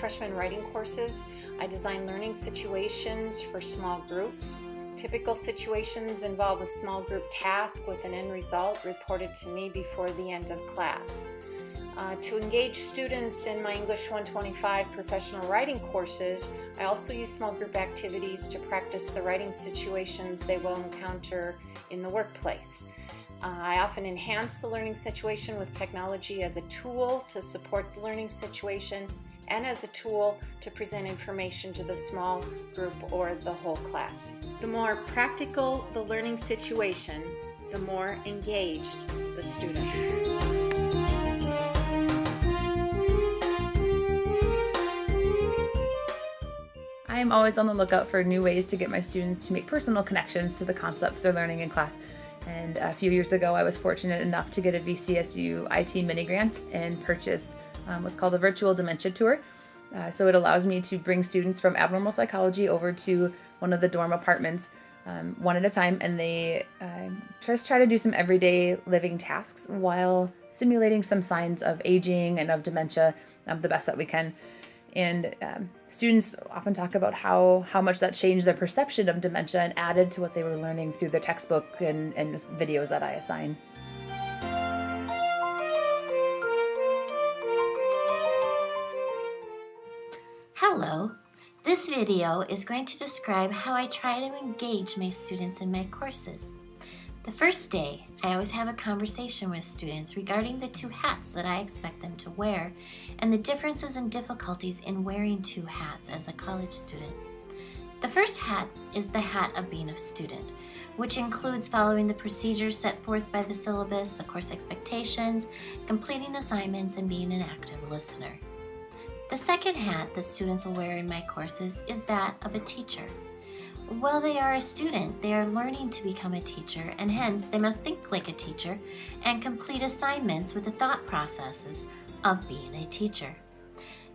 freshman writing courses. I design learning situations for small groups. Typical situations involve a small group task with an end result reported to me before the end of class. To engage students in my English 125 professional writing courses, I also use small group activities to practice the writing situations they will encounter in the workplace. I often enhance the learning situation with technology as a tool to support the learning situation and as a tool to present information to the small group or the whole class. The more practical the learning situation, the more engaged the students. I am always on the lookout for new ways to get my students to make personal connections to the concepts they're learning in class. And a few years ago, I was fortunate enough to get a VCSU IT mini grant and purchase what's called a virtual dementia tour. So it allows me to bring students from abnormal psychology over to one of the dorm apartments one at a time, and they just try to do some everyday living tasks while simulating some signs of aging and of dementia the best that we can. And students often talk about how much that changed their perception of dementia and added to what they were learning through the textbook and videos that I assign. Hello, this video is going to describe how I try to engage my students in my courses. The first day, I always have a conversation with students regarding the two hats that I expect them to wear and the differences and difficulties in wearing two hats as a college student. The first hat is the hat of being a student, which includes following the procedures set forth by the syllabus, the course expectations, completing assignments, and being an active listener. The second hat that students will wear in my courses is that of a teacher. While they are a student, they are learning to become a teacher, and hence they must think like a teacher and complete assignments with the thought processes of being a teacher.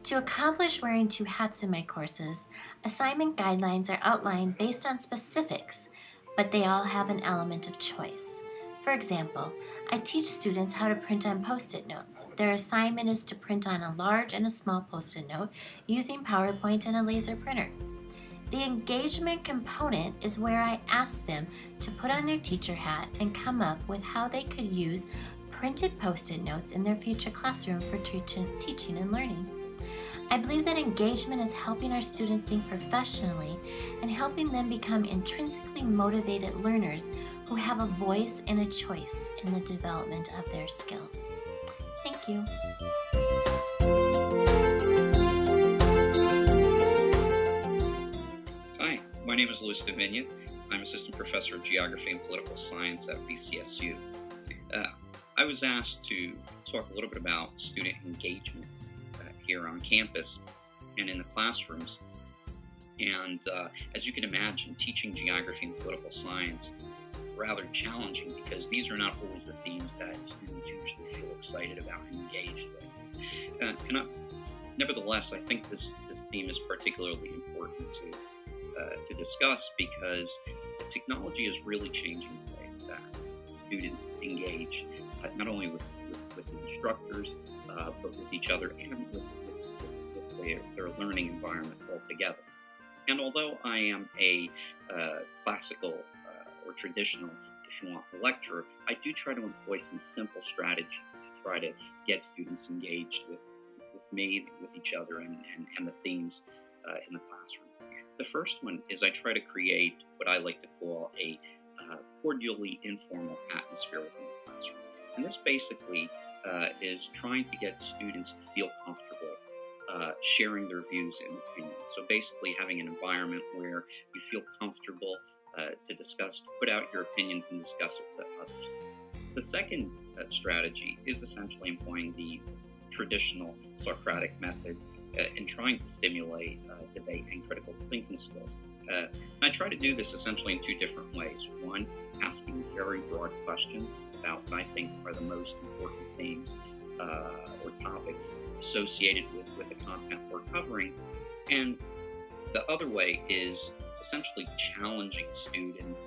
To accomplish wearing two hats in my courses, assignment guidelines are outlined based on specifics, but they all have an element of choice. For example, I teach students how to print on Post-it notes. Their assignment is to print on a large and a small Post-it note using PowerPoint and a laser printer. The engagement component is where I ask them to put on their teacher hat and come up with how they could use printed Post-it notes in their future classroom for teaching and learning. I believe that engagement is helping our students think professionally and helping them become intrinsically motivated learners who have a voice and a choice in the development of their skills. Thank you. My name is Louis Davinia. I'm Assistant Professor of Geography and Political Science at VCSU. I was asked to talk a little bit about student engagement here on campus and in the classrooms. And as you can imagine, teaching geography and political science is rather challenging because these are not always the themes that students usually feel excited about and engaged with. Nevertheless, I think this theme is particularly important to discuss because the technology is really changing the way that students engage, not only with instructors, but with each other and with their learning environment altogether. And although I am a classical or traditional, if you want, lecturer, I do try to employ some simple strategies to try to get students engaged with me, with each other, and the themes in the classroom. The first one is I try to create what I like to call a cordially informal atmosphere within the classroom. And this basically is trying to get students to feel comfortable sharing their views and opinions. So basically having an environment where you feel comfortable to put out your opinions and discuss it with others. The second strategy is essentially employing the traditional Socratic method in trying to stimulate debate and critical thinking skills. I try to do this essentially in two different ways. One, asking very broad questions about what I think are the most important themes or topics associated with the content we're covering. And the other way is essentially challenging students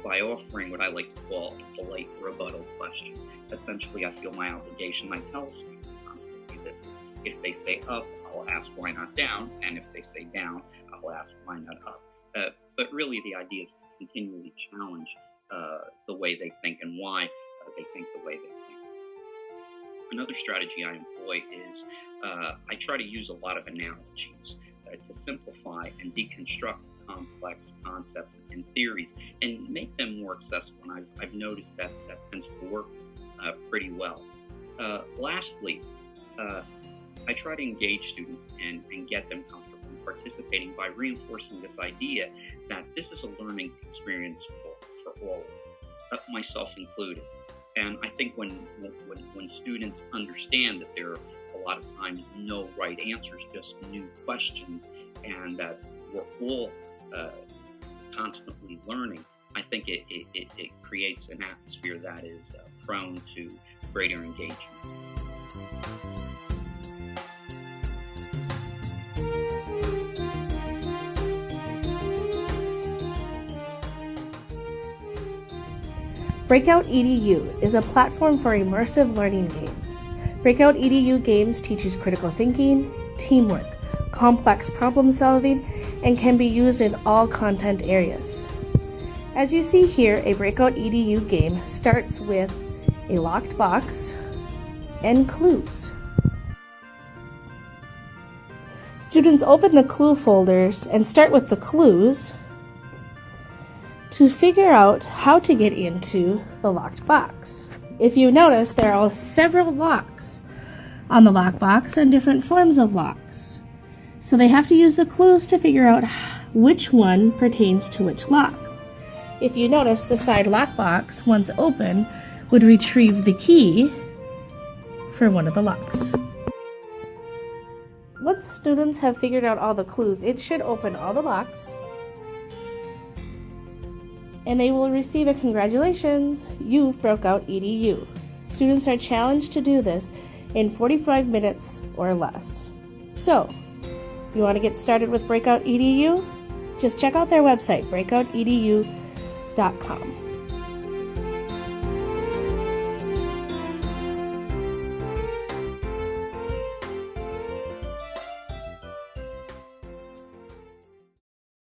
by offering what I like to call a polite rebuttal question. Essentially, I feel my obligation, I tell students constantly this: if they say up, I'll I'll ask why not down, and if they say down, I'll ask why not up. But really the idea is to continually challenge the way they think and why they think the way they think. Another strategy I employ is I try to use a lot of analogies to simplify and deconstruct complex concepts and theories and make them more accessible. And I've noticed that tends to work pretty well. Lastly, I try to engage students and get them comfortable in participating by reinforcing this idea that this is a learning experience for all, myself included. And I think when students understand that there are a lot of times no right answers, just new questions, and that we're all constantly learning, I think it creates an atmosphere that is prone to greater engagement. Breakout EDU is a platform for immersive learning games. Breakout EDU Games teaches critical thinking, teamwork, complex problem solving, and can be used in all content areas. As you see here, a Breakout EDU game starts with a locked box and clues. Students open the clue folders and start with the clues to figure out how to get into the locked box. If you notice, there are several locks on the lockbox and different forms of locks. So they have to use the clues to figure out which one pertains to which lock. If you notice, the side lockbox, once open, would retrieve the key for one of the locks. Once students have figured out all the clues, it should open all the locks, and they will receive a congratulations, you've broke out EDU. Students are challenged to do this in 45 minutes or less. So, you want to get started with Breakout EDU? Just check out their website, breakoutedu.com.